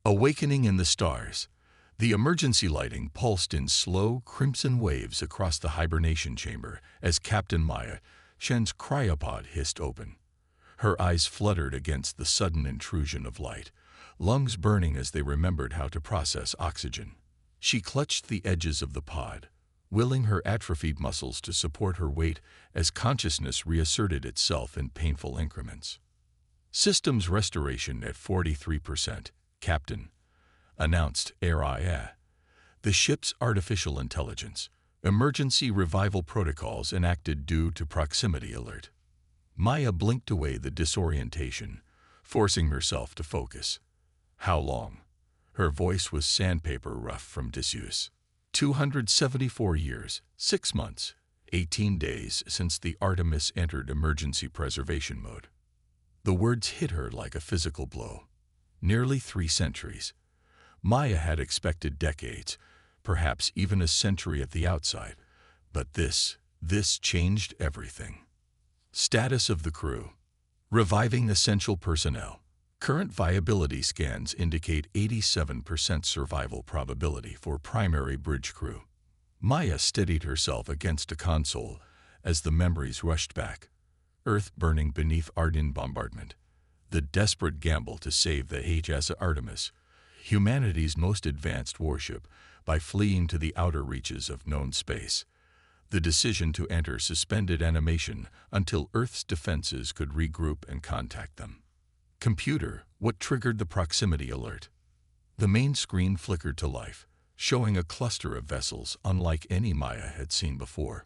Awakening in the stars. The emergency lighting pulsed in slow, crimson waves across the hibernation chamber as Captain Maya Shen's cryopod hissed open. Her eyes fluttered against the sudden intrusion of light, lungs burning as they remembered how to process oxygen. She clutched the edges of the pod, willing her atrophied muscles to support her weight as consciousness reasserted itself in painful increments. Systems restoration at 43%, Captain, announced HFY. The ship's artificial intelligence. Emergency revival protocols enacted due to proximity alert. Maya blinked away the disorientation, forcing herself to focus. How long? Her voice was sandpaper rough from disuse. 274 years, 6 months, 18 days since the Artemis entered emergency preservation mode. The words hit her like a physical blow. Nearly 3 centuries. Maya had expected decades, perhaps even a century at the outside. But this changed everything. Status of the crew. Reviving essential personnel. Current viability scans indicate 87% survival probability for primary bridge crew. Maya steadied herself against a console as the memories rushed back. Earth burning beneath Arden bombardment. The desperate gamble to save the HMS Artemis, humanity's most advanced warship, by fleeing to the outer reaches of known space. The decision to enter suspended animation until Earth's defenses could regroup and contact them. Computer, what triggered the proximity alert? The main screen flickered to life, showing a cluster of vessels unlike any Maya had seen before.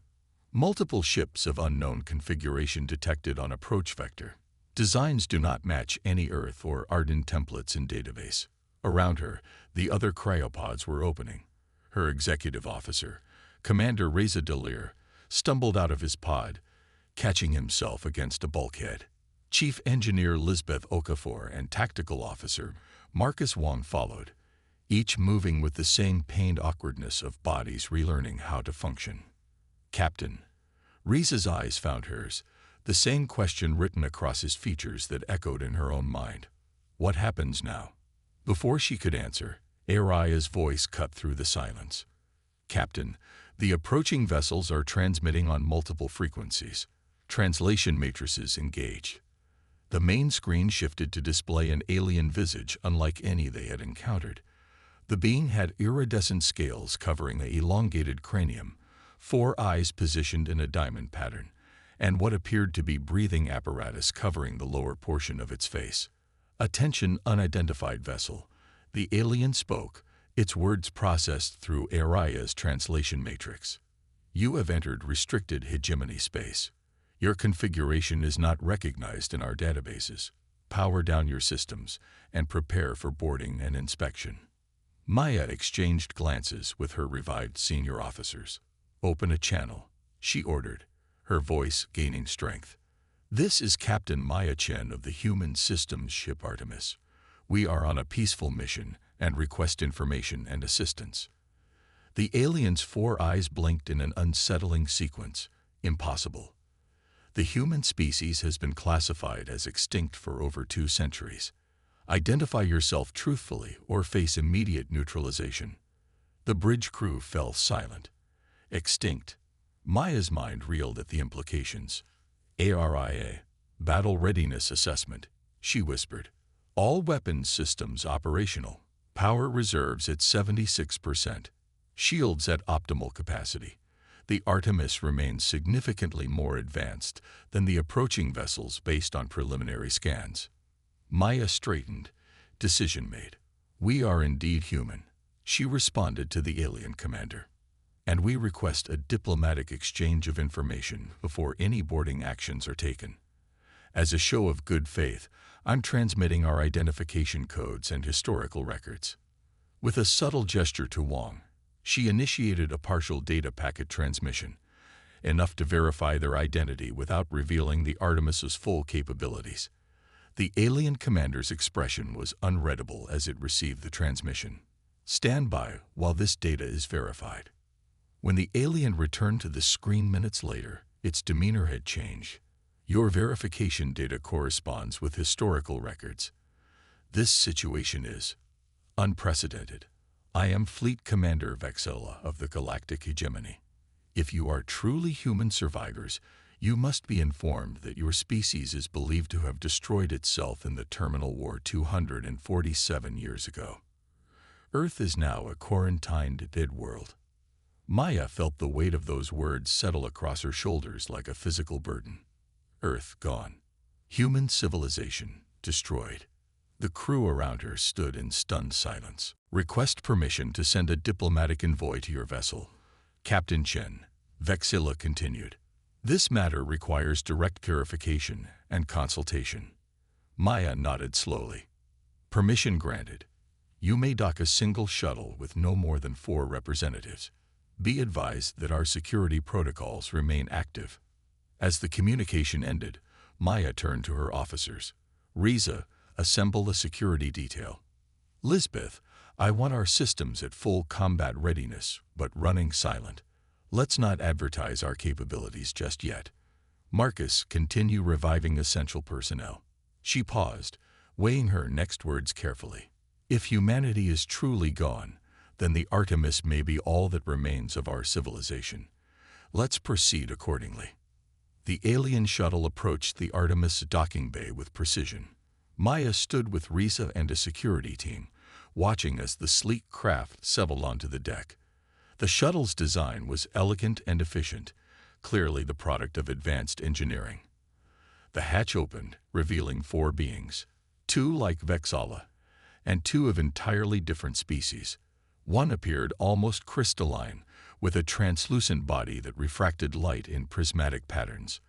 Multiple ships of unknown configuration detected on approach vector. Designs do not match any Earth or Arden templates in database. Around her, the other cryopods were opening. Her executive officer, Commander Reza Dalir, stumbled out of his pod, catching himself against a bulkhead. Chief Engineer Lisbeth Okafor and Tactical Officer Marcus Wong followed, each moving with the same pained awkwardness of bodies relearning how to function. Captain. Reza's eyes found hers, the same question written across his features that echoed in her own mind. What happens now? Before she could answer, Araya's voice cut through the silence. Captain, the approaching vessels are transmitting on multiple frequencies. Translation matrices engaged. The main screen shifted to display an alien visage unlike any they had encountered. The being had iridescent scales covering the elongated cranium, 4 eyes positioned in a diamond pattern, and what appeared to be breathing apparatus covering the lower portion of its face. Attention, unidentified vessel. The alien spoke, its words processed through Araya's translation matrix. You have entered restricted hegemony space. Your configuration is not recognized in our databases. Power down your systems and prepare for boarding and inspection. Maya exchanged glances with her revived senior officers. Open a channel, she ordered, her voice gaining strength. This is Captain Maya Chen of the human systems ship Artemis. We are on a peaceful mission and request information and assistance. The alien's 4 eyes blinked in an unsettling sequence. Impossible. The human species has been classified as extinct for over 2 centuries. Identify yourself truthfully or face immediate neutralization. The bridge crew fell silent. Extinct. Maya's mind reeled at the implications. ARIA, Battle Readiness Assessment, she whispered. All weapons systems operational. Power reserves at 76%. Shields at optimal capacity. The Artemis remains significantly more advanced than the approaching vessels based on preliminary scans. Maya straightened. Decision made. We are indeed human, she responded to the alien commander. And we request a diplomatic exchange of information before any boarding actions are taken. As a show of good faith, I'm transmitting our identification codes and historical records. With a subtle gesture to Wong, she initiated a partial data packet transmission, enough to verify their identity without revealing the Artemis's full capabilities. The alien commander's expression was unreadable as it received the transmission. Stand by while this data is verified. When the alien returned to the screen minutes later, its demeanor had changed. Your verification data corresponds with historical records. This situation is Unprecedented. I am Fleet Commander Vexilla of the Galactic Hegemony. If you are truly human survivors, you must be informed that your species is believed to have destroyed itself in the Terminal War 247 years ago. Earth is now a quarantined dead world. Maya felt the weight of those words settle across her shoulders like a physical burden. Earth gone. Human civilization destroyed. The crew around her stood in stunned silence. Request permission to send a diplomatic envoy to your vessel. Captain Chen, Vexilla continued. This matter requires direct clarification and consultation. Maya nodded slowly. Permission granted. You may dock a single shuttle with no more than 4 representatives. Be advised that our security protocols remain active. As the communication ended, Maya turned to her officers. Riza, assemble a security detail. Lisbeth, I want our systems at full combat readiness, but running silent. Let's not advertise our capabilities just yet. Marcus, continue reviving essential personnel. She paused, weighing her next words carefully. If humanity is truly gone, then the Artemis may be all that remains of our civilization. Let's proceed accordingly. The alien shuttle approached the Artemis docking bay with precision. Maya stood with Risa and a security team, watching as the sleek craft settled onto the deck. The shuttle's design was elegant and efficient, clearly the product of advanced engineering. The hatch opened, revealing 4 beings, 2 like Vexilla, and 2 of entirely different species. One appeared almost crystalline, with a translucent body that refracted light in prismatic patterns.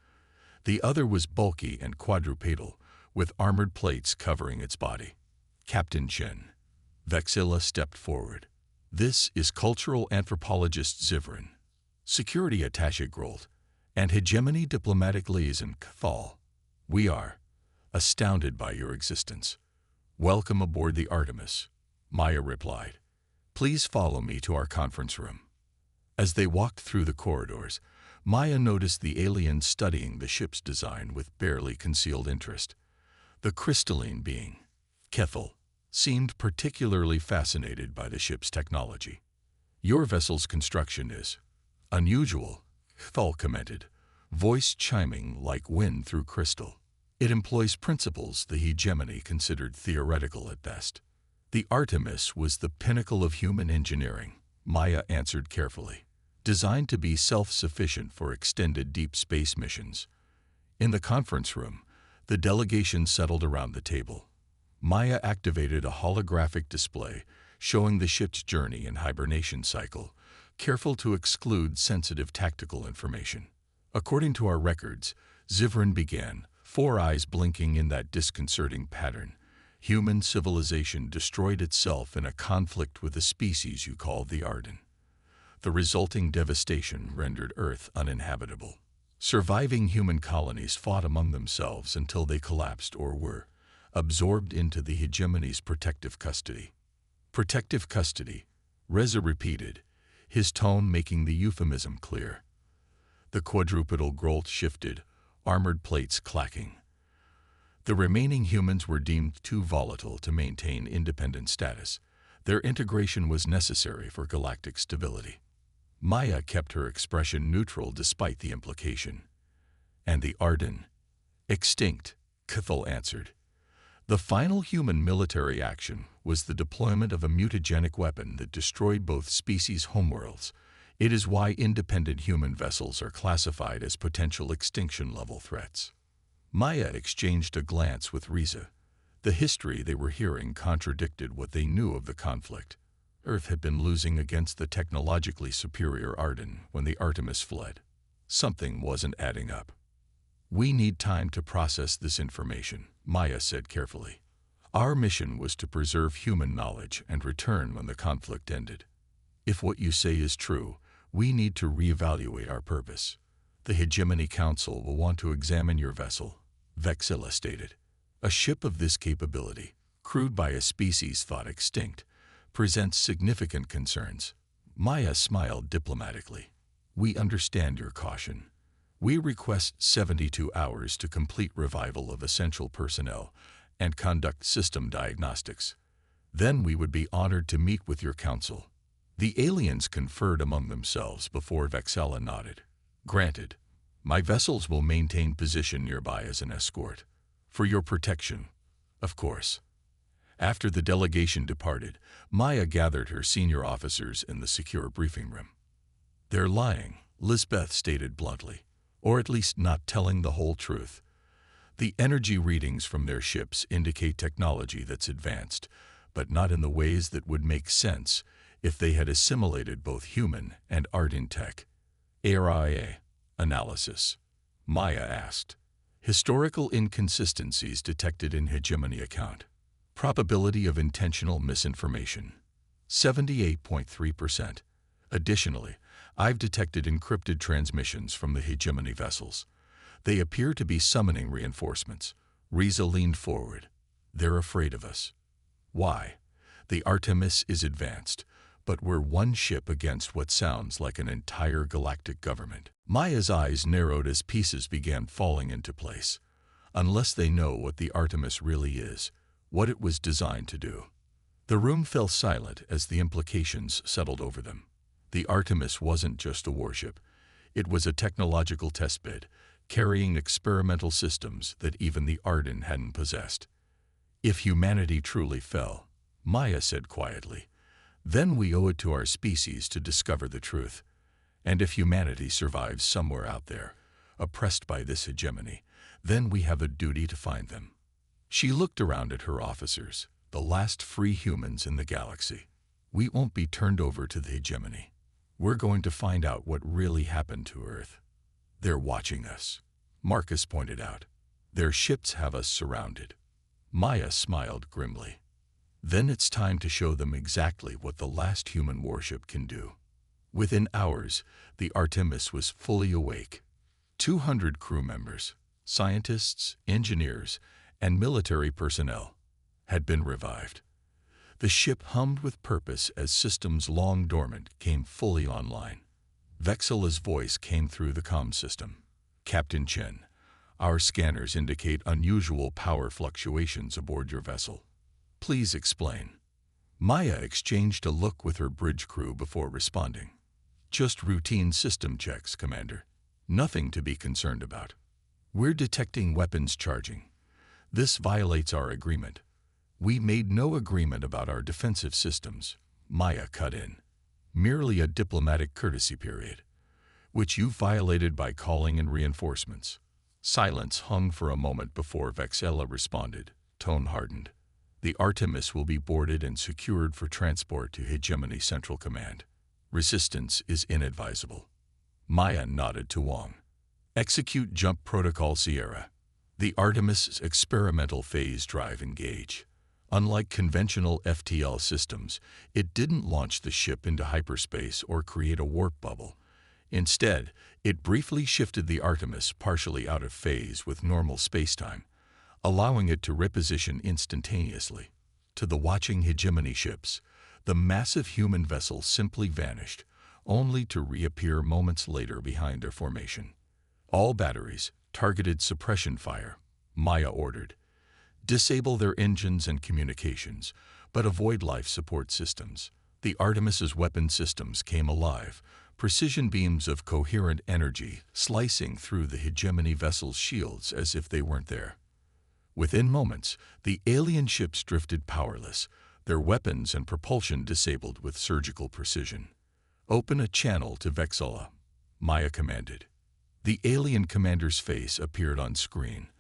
The other was bulky and quadrupedal, with armored plates covering its body. Captain Chen. Vexilla stepped forward. This is cultural anthropologist Zivrin, security attaché Grolt, and hegemony diplomatic liaison Cathal. We are astounded by your existence. Welcome aboard the Artemis, Maya replied. Please follow me to our conference room. As they walked through the corridors, Maya noticed the aliens studying the ship's design with barely concealed interest. The crystalline being, Kethel, seemed particularly fascinated by the ship's technology. Your vessel's construction is unusual, Kethel commented, voice chiming like wind through crystal. It employs principles the hegemony considered theoretical at best. The Artemis was the pinnacle of human engineering, Maya answered carefully, designed to be self-sufficient for extended deep space missions. In the conference room, the delegation settled around the table. Maya activated a holographic display showing the ship's journey and hibernation cycle, careful to exclude sensitive tactical information. According to our records, Zivrin began, 4 eyes blinking in that disconcerting pattern. Human civilization destroyed itself in a conflict with a species you call the Arden. The resulting devastation rendered Earth uninhabitable. Surviving human colonies fought among themselves until they collapsed or were absorbed into the hegemony's protective custody. Protective custody, Reza repeated, his tone making the euphemism clear. The quadrupedal Grolt shifted, armored plates clacking. The remaining humans were deemed too volatile to maintain independent status. Their integration was necessary for galactic stability. Maya kept her expression neutral despite the implication. And the Arden? Extinct, Kethel answered. The final human military action was the deployment of a mutagenic weapon that destroyed both species' homeworlds. It is why independent human vessels are classified as potential extinction-level threats. Maya exchanged a glance with Riza. The history they were hearing contradicted what they knew of the conflict. Earth had been losing against the technologically superior Arden when the Artemis fled. Something wasn't adding up. We need time to process this information, Maya said carefully. Our mission was to preserve human knowledge and return when the conflict ended. If what you say is true, we need to reevaluate our purpose. The Hegemony Council will want to examine your vessel, Vexilla stated. A ship of this capability, crewed by a species thought extinct, presents significant concerns. Maya smiled diplomatically. We understand your caution. We request 72 hours to complete revival of essential personnel and conduct system diagnostics. Then we would be honored to meet with your council." The aliens conferred among themselves before Vexella nodded. "Granted. My vessels will maintain position nearby as an escort. For your protection, of course." After the delegation departed, Maya gathered her senior officers in the secure briefing room. "They're lying," Lisbeth stated bluntly, "or at least not telling the whole truth. The energy readings from their ships indicate technology that's advanced, but not in the ways that would make sense if they had assimilated both human and Arden tech." "ARIA analysis," Maya asked. "Historical inconsistencies detected in hegemony account. Probability of intentional misinformation, 78.3%. Additionally, I've detected encrypted transmissions from the hegemony vessels. They appear to be summoning reinforcements." Riza leaned forward. "They're afraid of us." "Why? The Artemis is advanced, but we're one ship against what sounds like an entire galactic government." Maya's eyes narrowed as pieces began falling into place. Unless they know what the Artemis really is, what it was designed to do. The room fell silent as the implications settled over them. The Artemis wasn't just a warship. It was a technological testbed, carrying experimental systems that even the Arden hadn't possessed. "If humanity truly fell," Maya said quietly, "then we owe it to our species to discover the truth. And if humanity survives somewhere out there, oppressed by this hegemony, then we have a duty to find them." She looked around at her officers, the last free humans in the galaxy. "We won't be turned over to the hegemony. We're going to find out what really happened to Earth." "They're watching us," Marcus pointed out. "Their ships have us surrounded." Maya smiled grimly. "Then it's time to show them exactly what the last human warship can do." Within hours, the Artemis was fully awake. 200 crew members, scientists, engineers, and military personnel had been revived. The ship hummed with purpose as systems long dormant came fully online. Vexella's voice came through the comm system. "Captain Chen, our scanners indicate unusual power fluctuations aboard your vessel. Please explain." Maya exchanged a look with her bridge crew before responding. "Just routine system checks, Commander. Nothing to be concerned about. We're detecting weapons charging. This violates our agreement." "We made no agreement about our defensive systems," Maya cut in. "Merely a diplomatic courtesy period, which you violated by calling in reinforcements." Silence hung for a moment before Vexella responded, tone hardened. "The Artemis will be boarded and secured for transport to Hegemony Central Command. Resistance is inadvisable." Maya nodded to Wong. "Execute Jump Protocol Sierra." The Artemis's experimental phase drive engage. Unlike conventional FTL systems, it didn't launch the ship into hyperspace or create a warp bubble. Instead, it briefly shifted the Artemis partially out of phase with normal spacetime, allowing it to reposition instantaneously. To the watching hegemony ships, the massive human vessel simply vanished, only to reappear moments later behind their formation. "All batteries, targeted suppression fire," Maya ordered. "Disable their engines and communications, but avoid life support systems." The Artemis's weapon systems came alive, precision beams of coherent energy slicing through the hegemony vessel's shields as if they weren't there. Within moments, the alien ships drifted powerless, their weapons and propulsion disabled with surgical precision. "Open a channel to Vexella," Maya commanded. The alien commander's face appeared on screen,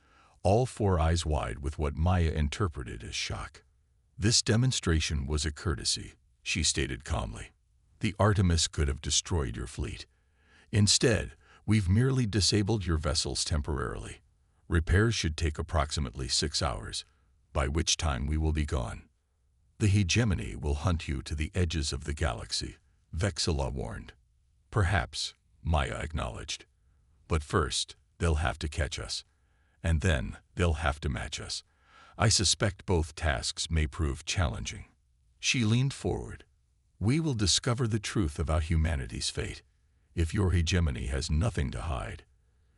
all four eyes wide with what Maya interpreted as shock. "This demonstration was a courtesy," she stated calmly. "The Artemis could have destroyed your fleet. Instead, we've merely disabled your vessels temporarily. Repairs should take approximately 6 hours, by which time we will be gone. The hegemony will hunt you to the edges of the galaxy," Vexella warned. "Perhaps," Maya acknowledged. "But first, they'll have to catch us. And then, they'll have to match us. I suspect both tasks may prove challenging." She leaned forward. "We will discover the truth about humanity's fate. If your hegemony has nothing to hide,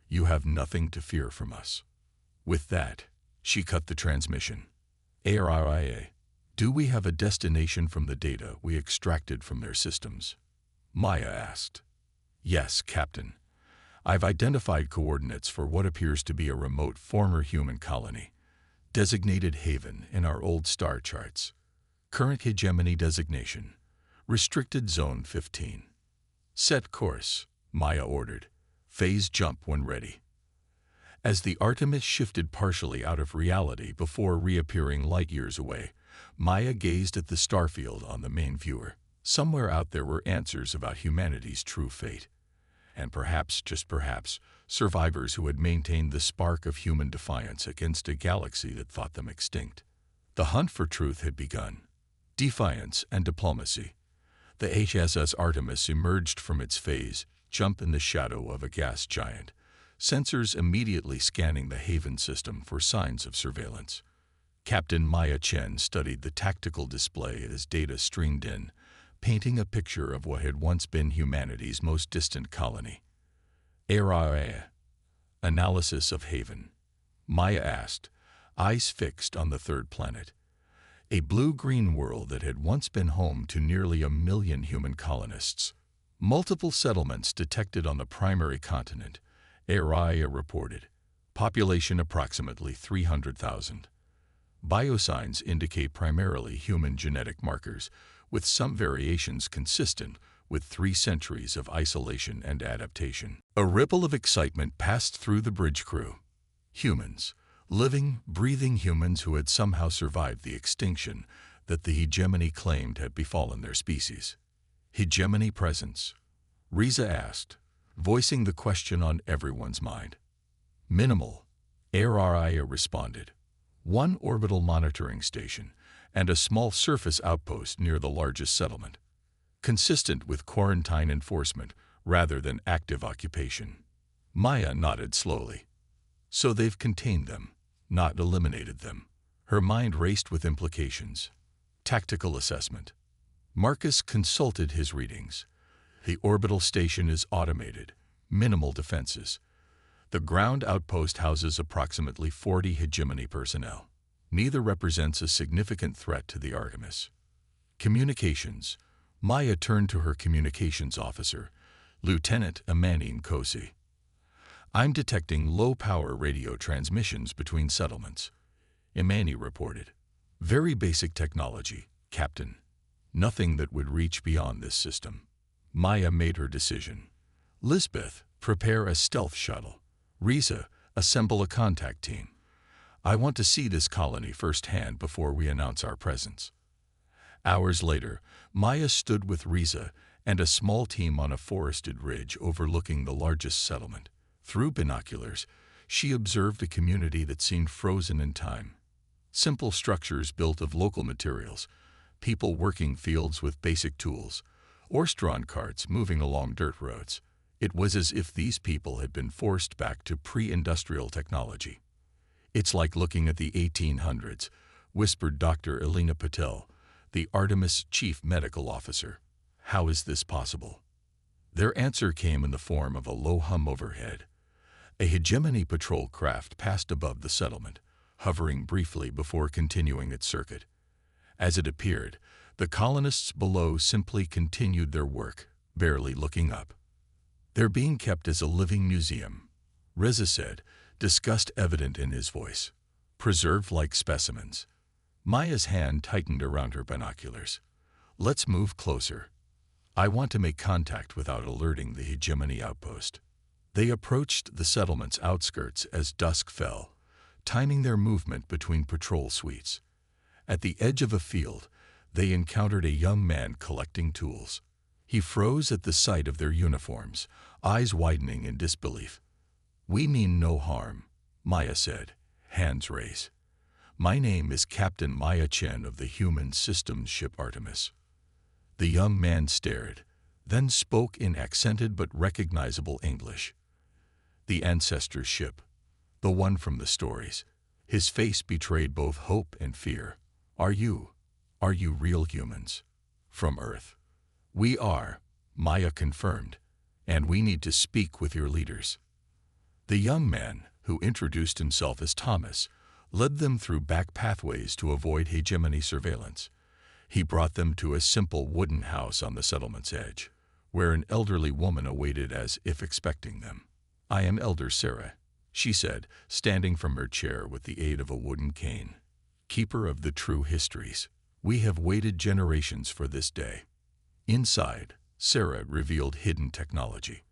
you have nothing to fear from us." With that, she cut the transmission. "ARIA, Do we have a destination from the data we extracted from their systems? Maya asked. Yes, Captain. I've identified coordinates for what appears to be a remote former human colony, designated Haven in our old star charts. Current hegemony designation, Restricted Zone 15. Set course, Maya ordered. Phase jump when ready. As the Artemis shifted partially out of reality before reappearing light years away, Maya gazed at the starfield on the main viewer. Somewhere out there were answers about humanity's true fate. And perhaps, just perhaps, survivors who had maintained the spark of human defiance against a galaxy that thought them extinct. The hunt for truth had begun. Defiance and diplomacy. The HSS Artemis emerged from its phase jump in the shadow of a gas giant, sensors immediately scanning the Haven system for signs of surveillance. Captain Maya Chen studied the tactical display as data streamed in, painting a picture of what had once been humanity's most distant colony. ARA. Analysis of Haven. Maya asked, eyes fixed on the third planet. A blue-green world that had once been home to nearly 1 million human colonists. Multiple settlements detected on the primary continent, ARA reported. Population approximately 300,000. Biosigns indicate primarily human genetic markers, with some variations consistent with 3 centuries of isolation and adaptation. A ripple of excitement passed through the bridge crew. Humans, living, breathing humans who had somehow survived the extinction that the hegemony claimed had befallen their species. Hegemony presence? Riza asked, voicing the question on everyone's mind. Minimal, ARIA responded. 1 orbital monitoring station and a small surface outpost near the largest settlement. Consistent with quarantine enforcement rather than active occupation. Maya nodded slowly. So they've contained them, not eliminated them. Her mind raced with implications. Tactical assessment. Marcus consulted his readings. The orbital station is automated, minimal defenses. The ground outpost houses approximately 40 hegemony personnel. Neither represents a significant threat to the Artemis. Communications. Maya turned to her communications officer, Lieutenant Amanim Kosi. I'm detecting low-power radio transmissions between settlements. Imani reported. Very basic technology, Captain. Nothing that would reach beyond this system. Maya made her decision. Lisbeth, prepare a stealth shuttle. Riza, assemble a contact team. I want to see this colony firsthand before we announce our presence. Hours later, Maya stood with Riza and a small team on a forested ridge overlooking the largest settlement. Through binoculars, she observed a community that seemed frozen in time. Simple structures built of local materials, people working fields with basic tools, horse-drawn carts moving along dirt roads. It was as if these people had been forced back to pre-industrial technology. It's like looking at the 1800s, whispered Dr. Elena Patel, the Artemis chief medical officer. How is this possible? Their answer came in the form of a low hum overhead. A hegemony patrol craft passed above the settlement, hovering briefly before continuing its circuit. As it appeared, the colonists below simply continued their work, barely looking up. They're being kept as a living museum, Reza said, disgust evident in his voice. Preserved like specimens. Maya's hand tightened around her binoculars. Let's move closer. I want to make contact without alerting the hegemony outpost. They approached the settlement's outskirts as dusk fell, timing their movement between patrol suites. At the edge of a field, they encountered a young man collecting tools. He froze at the sight of their uniforms, eyes widening in disbelief. We mean no harm, Maya said, hands raised. My name is Captain Maya Chen of the human systems ship Artemis. The young man stared, then spoke in accented but recognizable English. The ancestor ship, the one from the stories. His face betrayed both hope and fear. Are you real humans? From Earth. We are, Maya confirmed, and we need to speak with your leaders. The young man, who introduced himself as Thomas, led them through back pathways to avoid hegemony surveillance. He brought them to a simple wooden house on the settlement's edge, where an elderly woman awaited as if expecting them. "I am Elder Sarah," she said, standing from her chair with the aid of a wooden cane. "Keeper of the true histories. We have waited generations for this day." Inside, Sarah revealed hidden technology.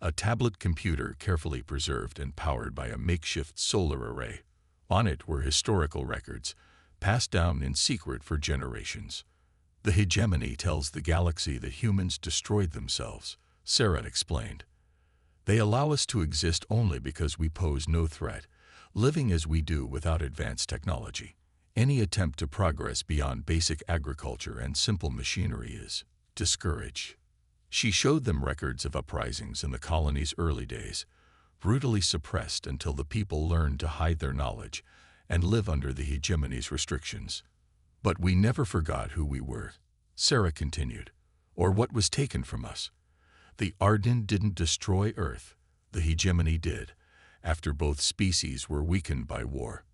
A tablet computer carefully preserved and powered by a makeshift solar array. On it were historical records, passed down in secret for generations. "The hegemony tells the galaxy that humans destroyed themselves," Sarah explained. "They allow us to exist only because we pose no threat, living as we do without advanced technology. Any attempt to progress beyond basic agriculture and simple machinery is discouraged." She showed them records of uprisings in the colony's early days, brutally suppressed until the people learned to hide their knowledge and live under the hegemony's restrictions. "But we never forgot who we were," Sarah continued, "or what was taken from us. The Arden didn't destroy Earth, the hegemony did, after both species were weakened by war.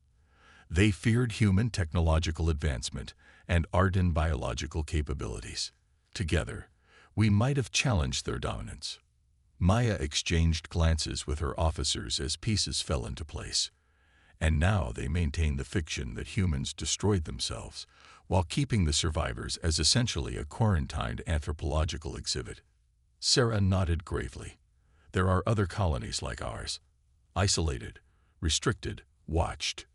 They feared human technological advancement and Arden biological capabilities. Together, we might have challenged their dominance." Maya exchanged glances with her officers as pieces fell into place. And now they maintain the fiction that humans destroyed themselves, while keeping the survivors as essentially a quarantined anthropological exhibit. Sarah nodded gravely. "There are other colonies like ours. Isolated, restricted, watched.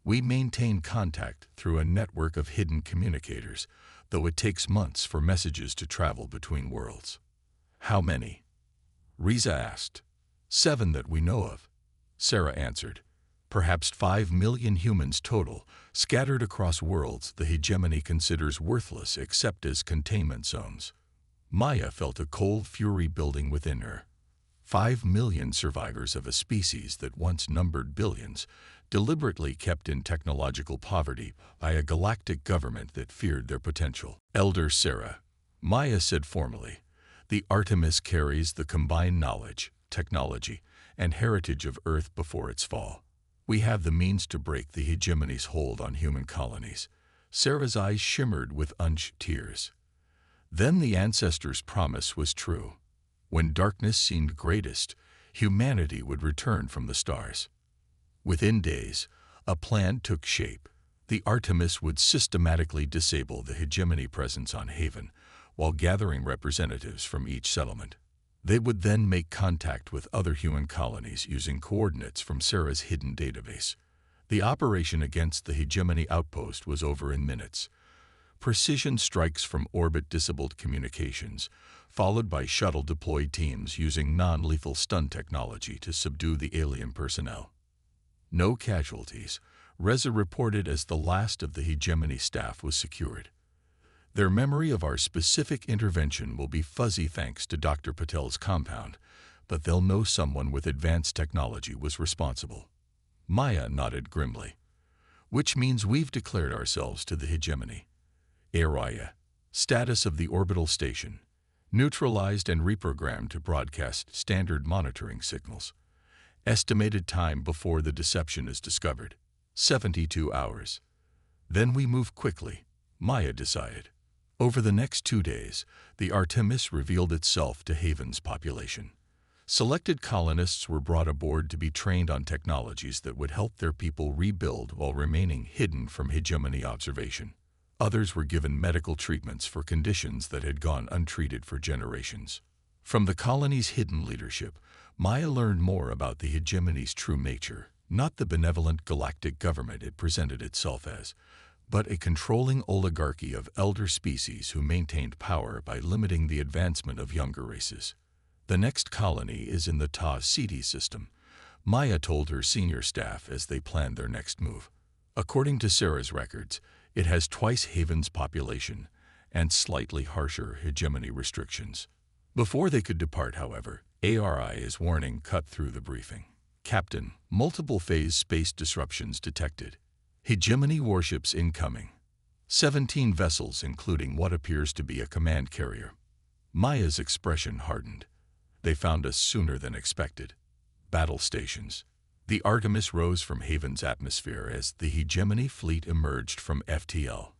We maintain contact through a network of hidden communicators, though it takes months for messages to travel between worlds." "How many?" Riza asked. "7 that we know of," Sarah answered. "Perhaps 5 million humans total, scattered across worlds the hegemony considers worthless except as containment zones." Maya felt a cold fury building within her. 5 million survivors of a species that once numbered billions, deliberately kept in technological poverty by a galactic government that feared their potential. "Elder Sarah," Maya said formally, "the Artemis carries the combined knowledge, technology, and heritage of Earth before its fall. We have the means to break the hegemony's hold on human colonies." Sarah's eyes shimmered with unshed tears. Then the ancestors' promise was true. When darkness seemed greatest, humanity would return from the stars. Within days, a plan took shape. The Artemis would systematically disable the hegemony presence on Haven, while gathering representatives from each settlement. They would then make contact with other human colonies using coordinates from Sarah's hidden database. The operation against the hegemony outpost was over in minutes. Precision strikes from orbit-disabled communications, followed by shuttle-deployed teams using non-lethal stun technology to subdue the alien personnel. No casualties, Reza reported as the last of the hegemony staff was secured. "Their memory of our specific intervention will be fuzzy thanks to Dr. Patel's compound, but they'll know someone with advanced technology was responsible." Maya nodded grimly. "Which means we've declared ourselves to the hegemony. Area, status of the orbital station, neutralized and reprogrammed to broadcast standard monitoring signals. Estimated time before the deception is discovered, 72 hours. Then we move quickly," Maya decided. Over the next 2 days, the Artemis revealed itself to Haven's population. Selected colonists were brought aboard to be trained on technologies that would help their people rebuild while remaining hidden from hegemony observation. Others were given medical treatments for conditions that had gone untreated for generations. From the colony's hidden leadership, Maya learned more about the hegemony's true nature, not the benevolent galactic government it presented itself as, but a controlling oligarchy of elder species who maintained power by limiting the advancement of younger races. "The next colony is in the Ta Ceti system," Maya told her senior staff as they planned their next move. According to Sarah's records, it has twice Haven's population and slightly harsher hegemony restrictions. Before they could depart, however, ARI's warning cut through the briefing. "Captain, multiple phase space disruptions detected. Hegemony warships incoming. 17 vessels including what appears to be a command carrier." Maya's expression hardened. "They found us sooner than expected. Battle stations. The Artemis rose from Haven's atmosphere as the hegemony fleet emerged from FTL.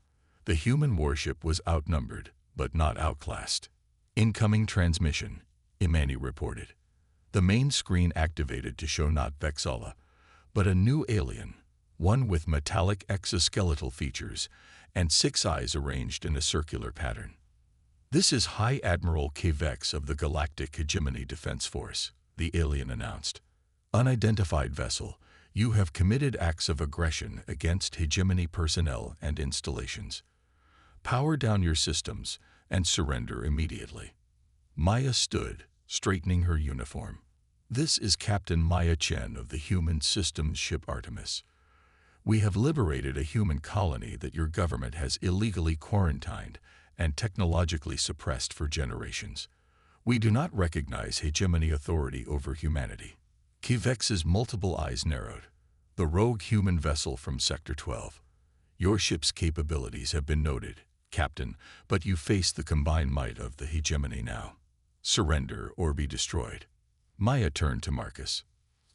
The human warship was outnumbered, but not outclassed. Incoming transmission, Imani reported. The main screen activated to show not Vexala, but a new alien, one with metallic exoskeletal features and 6 eyes arranged in a circular pattern. "This is High Admiral K-Vex of the Galactic Hegemony Defense Force," the alien announced. "Unidentified vessel, you have committed acts of aggression against hegemony personnel and installations. Power down your systems and surrender immediately." Maya stood, straightening her uniform. "This is Captain Maya Chen of the human systems ship Artemis. We have liberated a human colony that your government has illegally quarantined and technologically suppressed for generations. We do not recognize hegemony authority over humanity." K-Vex's multiple eyes narrowed. "The rogue human vessel from Sector 12. Your ship's capabilities have been noted, Captain, but you face the combined might of the hegemony now. Surrender or be destroyed." Maya turned to Marcus.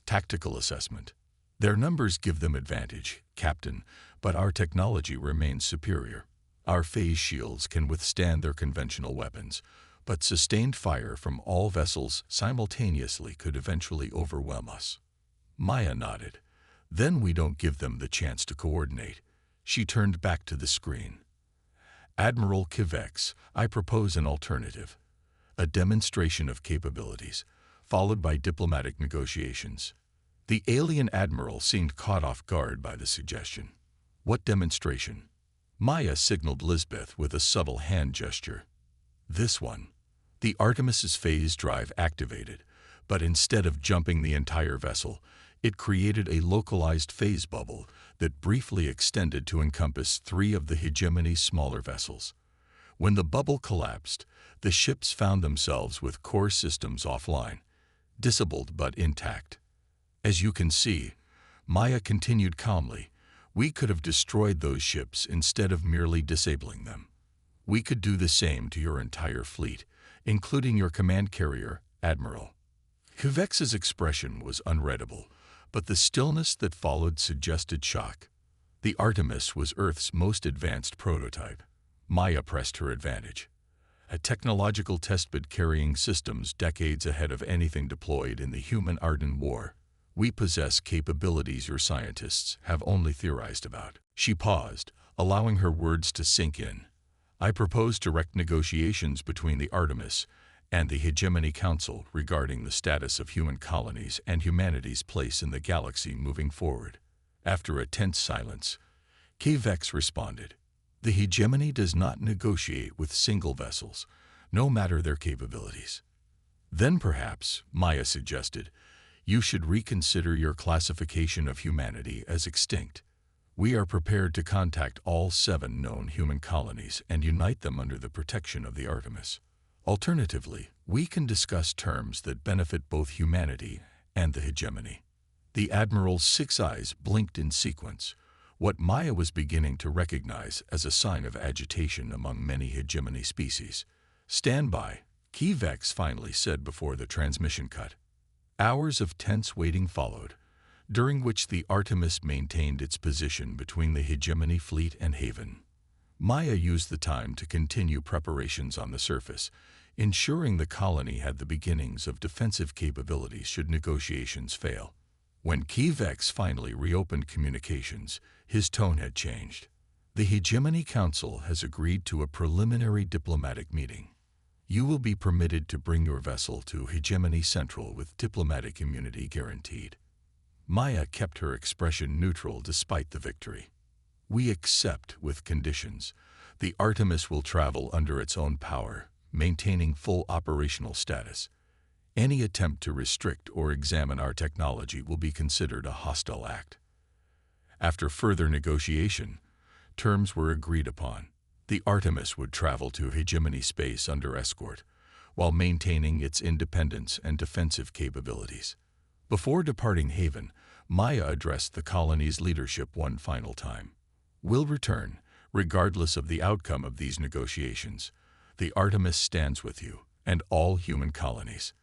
"Tactical assessment. Their numbers give them advantage, Captain, but our technology remains superior. Our phase shields can withstand their conventional weapons, but sustained fire from all vessels simultaneously could eventually overwhelm us." Maya nodded. "Then we don't give them the chance to coordinate." She turned back to the screen. "Admiral K-Vex, I propose an alternative. A demonstration of capabilities, followed by diplomatic negotiations." The alien admiral seemed caught off guard by the suggestion. "What demonstration?" Maya signaled Lisbeth with a subtle hand gesture. "This one." The Artemis's phase drive activated, but instead of jumping the entire vessel, it created a localized phase bubble that briefly extended to encompass 3 of the hegemony's smaller vessels. When the bubble collapsed, the ships found themselves with core systems offline, disabled but intact. "As you can see," Maya continued calmly, "we could have destroyed those ships instead of merely disabling them. We could do the same to your entire fleet, including your command carrier, Admiral." K-Vex's expression was unreadable, but the stillness that followed suggested shock. The Artemis was Earth's most advanced prototype. Maya pressed her advantage. A technological testbed carrying systems decades ahead of anything deployed in the human Arden War. "We possess capabilities your scientists have only theorized about." She paused, allowing her words to sink in. "I propose direct negotiations between the Artemis and the Hegemony Council regarding the status of human colonies and humanity's place in the galaxy moving forward." After a tense silence, K-Vex responded. "The Hegemony does not negotiate with single vessels, no matter their capabilities." "Then perhaps," Maya suggested, "you should reconsider your classification of humanity as extinct. We are prepared to contact all 7 known human colonies and unite them under the protection of the Artemis. Alternatively, we can discuss terms that benefit both humanity and the hegemony." The Admiral's 6 eyes blinked in sequence, what Maya was beginning to recognize as a sign of agitation among many hegemony species. "Stand by," K-Vex finally said before the transmission cut. Hours of tense waiting followed, during which the Artemis maintained its position between the hegemony fleet and Haven. Maya used the time to continue preparations on the surface, ensuring the colony had the beginnings of defensive capabilities should negotiations fail. When K-Vex finally reopened communications, his tone had changed. "The Hegemony Council has agreed to a preliminary diplomatic meeting. You will be permitted to bring your vessel to Hegemony Central with diplomatic immunity guaranteed." Maya kept her expression neutral despite the victory. "We accept with conditions. The Artemis will travel under its own power, maintaining full operational status. Any attempt to restrict or examine our technology will be considered a hostile act." After further negotiation, terms were agreed upon. The Artemis would travel to hegemony space under escort, while maintaining its independence and defensive capabilities. Before departing Haven, Maya addressed the colony's leadership one final time. "We'll return, regardless of the outcome of these negotiations. The Artemis stands with you, and all human colonies."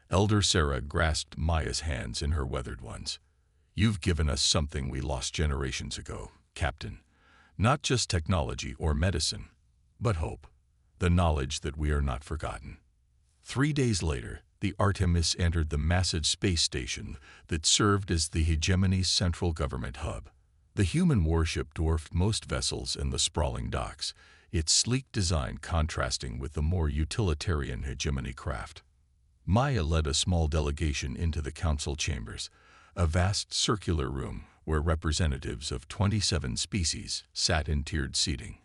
Elder Sarah grasped Maya's hands in her weathered ones. You've given us something we lost generations ago, Captain. Not just technology or medicine, but hope. The knowledge that we are not forgotten. 3 days later, the Artemis entered the massive space station that served as the hegemony's central government hub. The human warship dwarfed most vessels in the sprawling docks, its sleek design contrasting with the more utilitarian hegemony craft. Maya led a small delegation into the council chambers, a vast circular room where representatives of 27 species sat in tiered seating.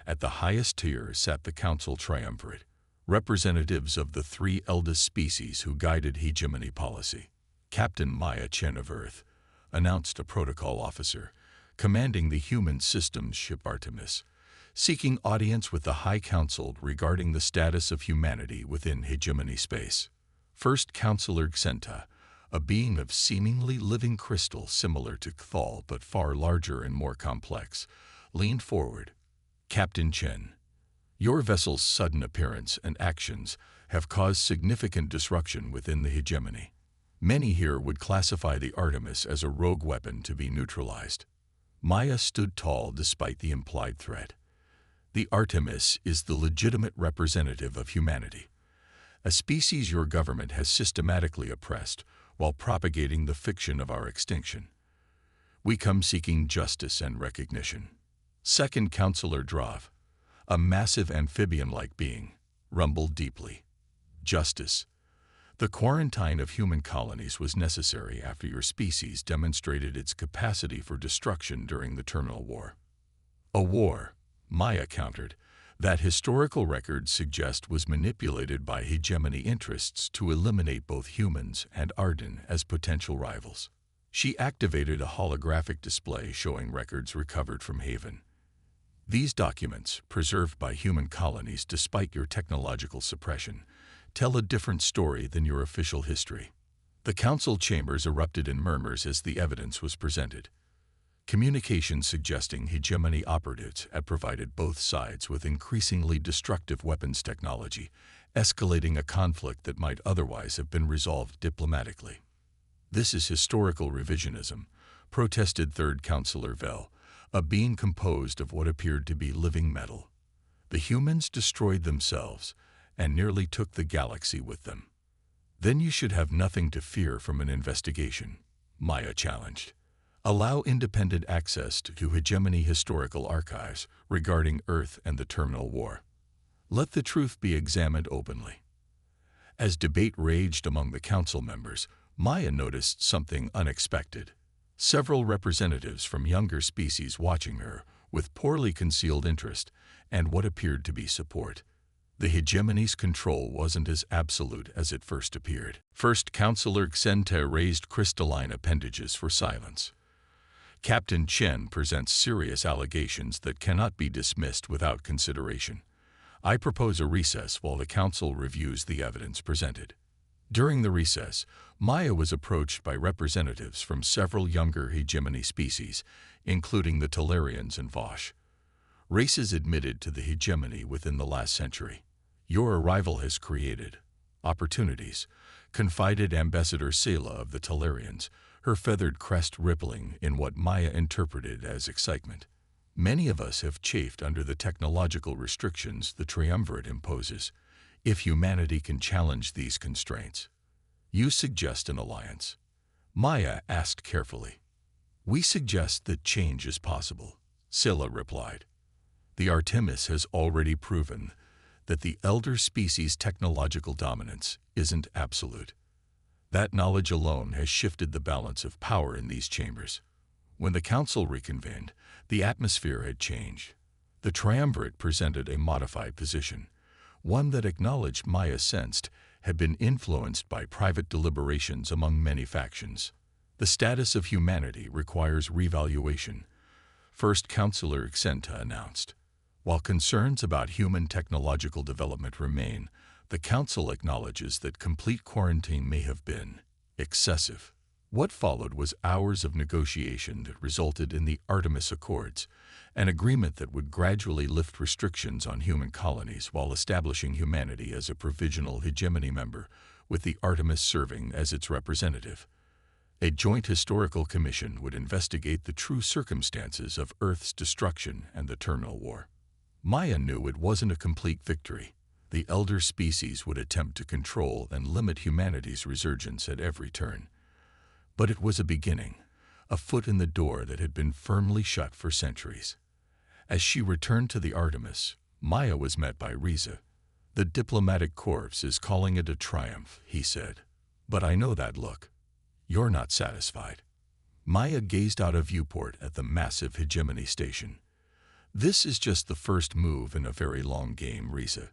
At the highest tier sat the council triumvirate, representatives of the 3 eldest species who guided hegemony policy. Captain Maya Chen of Earth announced a protocol officer, commanding the human systems ship Artemis, seeking audience with the High Council regarding the status of humanity within hegemony space. First Counselor Xenta, a being of seemingly living crystal similar to Cthal but far larger and more complex, leaned forward. Captain Chen, your vessel's sudden appearance and actions have caused significant disruption within the hegemony. Many here would classify the Artemis as a rogue weapon to be neutralized. Maya stood tall despite the implied threat. The Artemis is the legitimate representative of humanity, a species your government has systematically oppressed while propagating the fiction of our extinction. We come seeking justice and recognition. Second Counselor Drav, a massive amphibian-like being, rumbled deeply. Justice. The quarantine of human colonies was necessary after your species demonstrated its capacity for destruction during the Terminal War. A war, Maya countered, that historical records suggest was manipulated by hegemony interests to eliminate both humans and Arden as potential rivals. She activated a holographic display showing records recovered from Haven. These documents, preserved by human colonies despite your technological suppression, tell a different story than your official history. The council chambers erupted in murmurs as the evidence was presented. Communications suggesting hegemony operatives had provided both sides with increasingly destructive weapons technology, escalating a conflict that might otherwise have been resolved diplomatically. This is historical revisionism, protested Third Counselor Vel, a being composed of what appeared to be living metal. The humans destroyed themselves and nearly took the galaxy with them. Then you should have nothing to fear from an investigation, Maya challenged. Allow independent access to hegemony historical archives regarding Earth and the Terminal War. Let the truth be examined openly. As debate raged among the council members, Maya noticed something unexpected. Several representatives from younger species watching her with poorly concealed interest and what appeared to be support. The hegemony's control wasn't as absolute as it first appeared. First Counselor Xenta raised crystalline appendages for silence. Captain Chen presents serious allegations that cannot be dismissed without consideration. I propose a recess while the council reviews the evidence presented. During the recess, Maya was approached by representatives from several younger hegemony species, including the Talarians and Vosh. Races admitted to the hegemony within the last century. Your arrival has created opportunities, confided Ambassador Sela of the Talarians, her feathered crest rippling in what Maya interpreted as excitement. Many of us have chafed under the technological restrictions the triumvirate imposes. If humanity can challenge these constraints, you suggest an alliance. Maya asked carefully. We suggest that change is possible, Scylla replied. The Artemis has already proven that the elder species' technological dominance isn't absolute. That knowledge alone has shifted the balance of power in these chambers. When the council reconvened, the atmosphere had changed. The triumvirate presented a modified position, one that acknowledged Maya sensed had been influenced by private deliberations among many factions. The status of humanity requires revaluation, First Counselor Xenta announced. While concerns about human technological development remain, the Council acknowledges that complete quarantine may have been excessive. What followed was hours of negotiation that resulted in the Artemis Accords, an agreement that would gradually lift restrictions on human colonies while establishing humanity as a provisional hegemony member, with the Artemis serving as its representative. A joint historical commission would investigate the true circumstances of Earth's destruction and the Terminal War. Maya knew it wasn't a complete victory. The elder species would attempt to control and limit humanity's resurgence at every turn. But it was a beginning, a foot in the door that had been firmly shut for centuries. As she returned to the Artemis, Maya was met by Riza. "The diplomatic corps is calling it a triumph," he said. "But I know that look. You're not satisfied." Maya gazed out a viewport at the massive hegemony station. "This is just the first move in a very long game, Riza.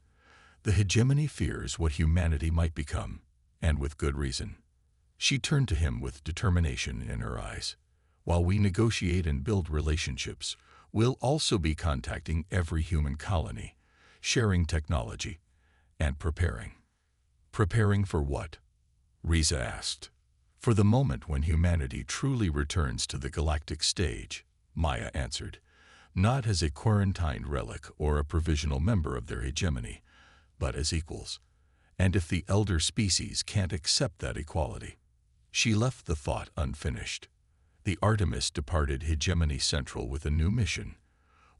The hegemony fears what humanity might become, and with good reason." She turned to him with determination in her eyes. "While we negotiate and build relationships, we'll also be contacting every human colony, sharing technology, and preparing." "Preparing for what?" Riza asked. "For the moment when humanity truly returns to the galactic stage," Maya answered. "Not as a quarantined relic or a provisional member of their hegemony, but as equals. And if the elder species can't accept that equality." She left the thought unfinished. The Artemis departed Hegemony Central with a new mission,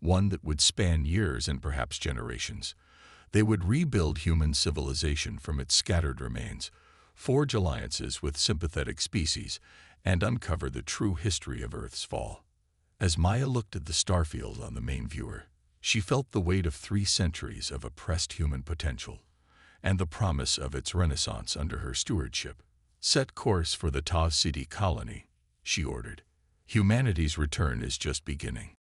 one that would span years and perhaps generations. They would rebuild human civilization from its scattered remains, forge alliances with sympathetic species, and uncover the true history of Earth's fall. As Maya looked at the starfield on the main viewer, she felt the weight of 3 centuries of oppressed human potential, and the promise of its renaissance under her stewardship. "Set course for the Tau City colony," she ordered. "Humanity's return is just beginning."